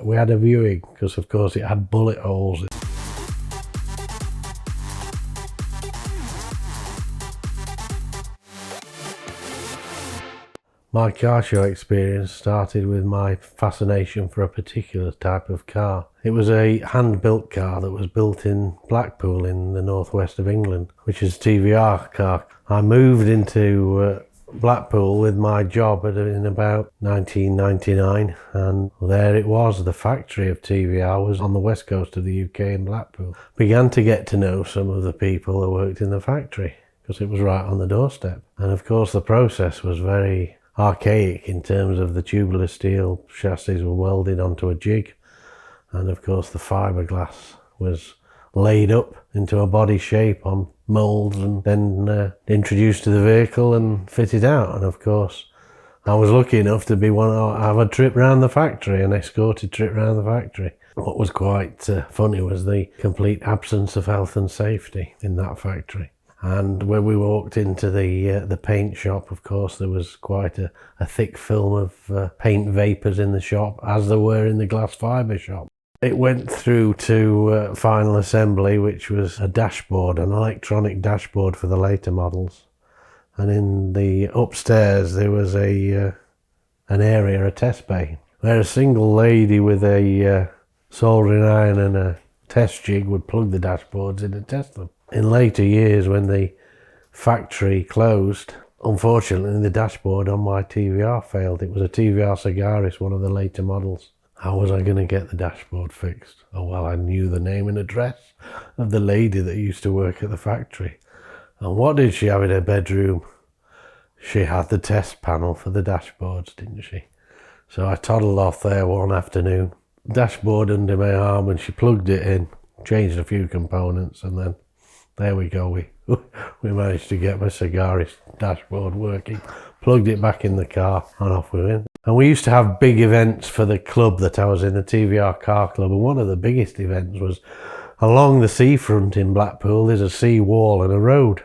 we had a viewing because, of course, it had bullet holes. My car show experience started with my fascination for a particular type of car. It was a hand-built car that was built in Blackpool in the northwest of England, which is a TVR car. I moved into Blackpool with my job in about 1999, and there it was. The factory of TVR was on the west coast of the UK in Blackpool. Began to get to know some of the people that worked in the factory because it was right on the doorstep. And of course the process was very archaic in terms of the tubular steel chassis were welded onto a jig, and of course the fiberglass was laid up into a body shape on moulds and then introduced to the vehicle and fitted out. And of course I was lucky enough to be have a trip around the factory, an escorted trip around the factory. What was quite funny was the complete absence of health and safety in that factory. And when we walked into the paint shop, of course, there was quite a thick film of paint vapours in the shop, as there were in the glass fibre shop. It went through to final assembly, which was a dashboard, an electronic dashboard for the later models. And in the upstairs there was an area, a test bay, where a single lady with a soldering iron and a test jig would plug the dashboards in and test them. In later years, when the factory closed, unfortunately the dashboard on my TVR failed. It was a TVR Sagaris, one of the later models. How was I going to get the dashboard fixed? Oh well, I knew the name and address of the lady that used to work at the factory. And what did she have in her bedroom? She had the test panel for the dashboards, didn't she? So I toddled off there one afternoon, dashboard under my arm, and she plugged it in, changed a few components, and then there we go. We managed to get my Sagaris dashboard working, plugged it back in the car, and off we went. And we used to have big events for the club that I was in, the TVR car club, and one of the biggest events was along the seafront in Blackpool. There's a sea wall and a road,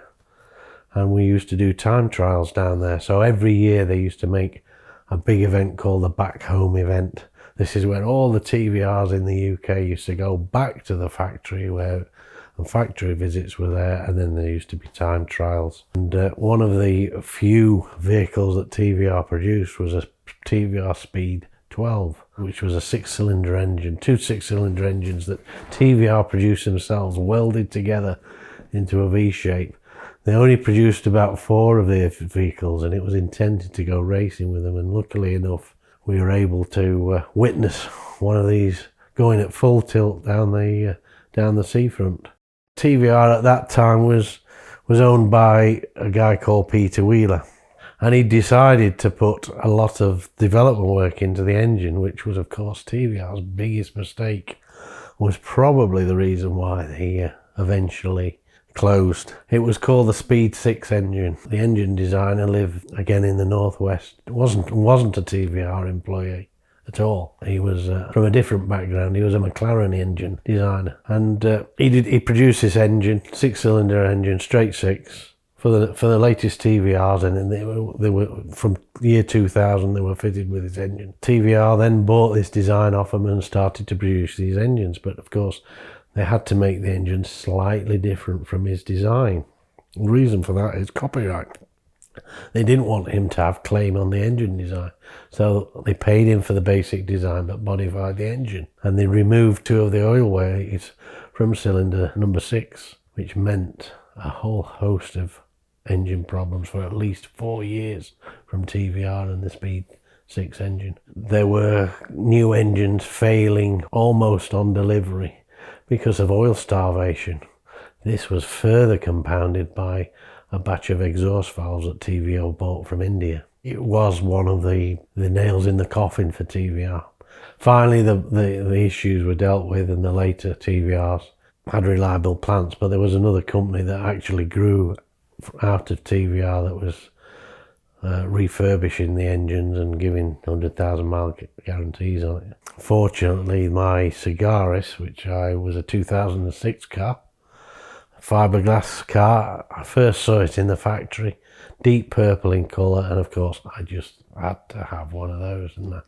and we used to do time trials down there. So every year they used to make a big event called the Back Home event. This is where all the TVRs in the UK used to go back to the factory, and factory visits were there, and then there used to be time trials. And one of the few vehicles that TVR produced was a TVR Speed 12, which was a 6-cylinder engine, two 6-cylinder engines that TVR produced themselves, welded together into a V shape. They only produced about 4 of the vehicles, and it was intended to go racing with them, and luckily enough we were able to witness one of these going at full tilt down the seafront. TVR at that time was owned by a guy called Peter Wheeler, and he decided to put a lot of development work into the engine, which was of course TVR's biggest mistake, was probably the reason why he eventually closed. It was called the Speed 6 engine. The engine designer lived again in the northwest. It wasn't a TVR employee at all. He was from a different background. He was a McLaren engine designer, and he produced this engine, 6-cylinder engine, straight 6, for the latest TVRs, and they were from the year 2000. They were fitted with this engine. TVR then bought this design off him and started to produce these engines, but of course they had to make the engine slightly different from his design. The reason for that is copyright. They didn't want him to have claim on the engine design, so they paid him for the basic design but modified the engine, and they removed 2 of the oil weights from cylinder number 6, which meant a whole host of engine problems for at least 4 years from TVR and the Speed 6 engine. There were new engines failing almost on delivery because of oil starvation. This was further compounded by a batch of exhaust valves that TVR bought from India. It was one of the nails in the coffin for TVR. Finally, the issues were dealt with, and the later TVRs had reliable plants, but there was another company that actually grew out of TVR that was refurbishing the engines and giving 100,000 mile guarantees on it. Fortunately, my Sagaris, which was a 2006 car, fiberglass car, I first saw it in the factory, deep purple in colour, and of course I just had to have one of those, didn't I?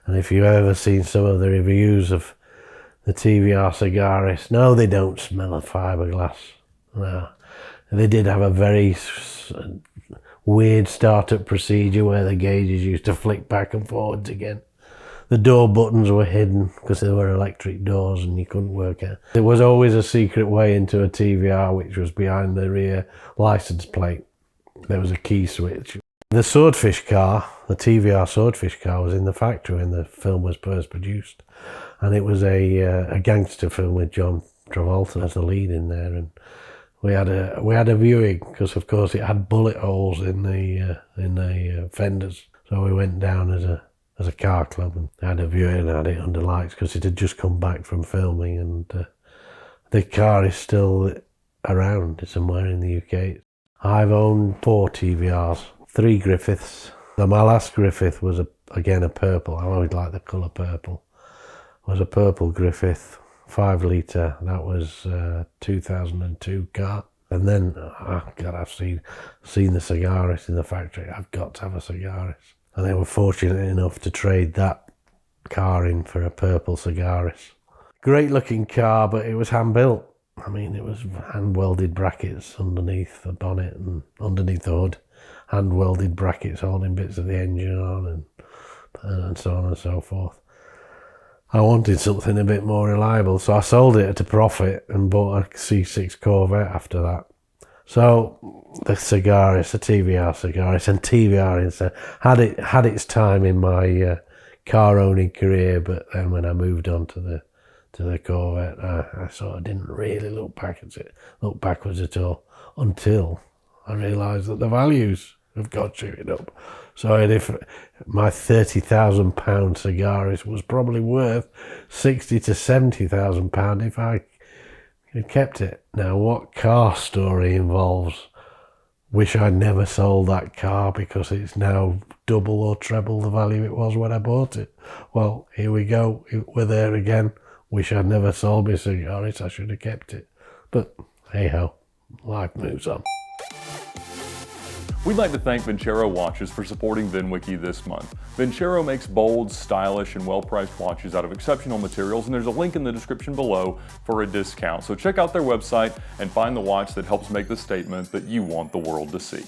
And if you've ever seen some of the reviews of the TVR Sagaris, no, they don't smell of fiberglass. No. They did have a very weird startup procedure where the gauges used to flick back and forwards again. The door buttons were hidden because they were electric doors and you couldn't work out. There was always a secret way into a TVR, which was behind the rear license plate. There was a key switch. The Swordfish car, the TVR Swordfish car, was in the factory when the film was first produced. And it was a gangster film with John Travolta as the lead in there. And we had a viewing because, of course, it had bullet holes in the fenders. So we went down as a car club and had a viewing and had it under lights because it had just come back from filming, and the car is still around somewhere in the UK. I've owned 4 TVRs, 3 Griffiths. My last Griffith was again a purple. I always like the colour purple. It was a purple Griffith, 5 litre. That was 2002 car. And then, oh God, I've seen the Sagaris in the factory. I've got to have a Sagaris. And they were fortunate enough to trade that car in for a purple Sagaris. Great looking car, but it was hand built. I mean, it was hand welded brackets underneath the bonnet and underneath the hood. Hand welded brackets holding bits of the engine on and so on and so forth. I wanted something a bit more reliable, so I sold it at a profit and bought a C6 Corvette after that. So the Sagaris, the TVR Sagaris, and TVR instead had its time in my car owning career, but then when I moved on to the Corvette, I sort of didn't really look backwards at all until I realised that the values have got shooting up. So if my £30,000 Sagaris was probably worth £60,000 to £70,000 if I had kept it. Now, what car story involves wish I'd never sold that car because it's now double or treble the value it was when I bought it? Well, here we go. We're there again. Wish I'd never sold my Sagaris. I should have kept it. But hey ho, life moves on. We'd like to thank Vincero Watches for supporting VINwiki this month. Vincero makes bold, stylish, and well-priced watches out of exceptional materials, and there's a link in the description below for a discount. So check out their website and find the watch that helps make the statement that you want the world to see.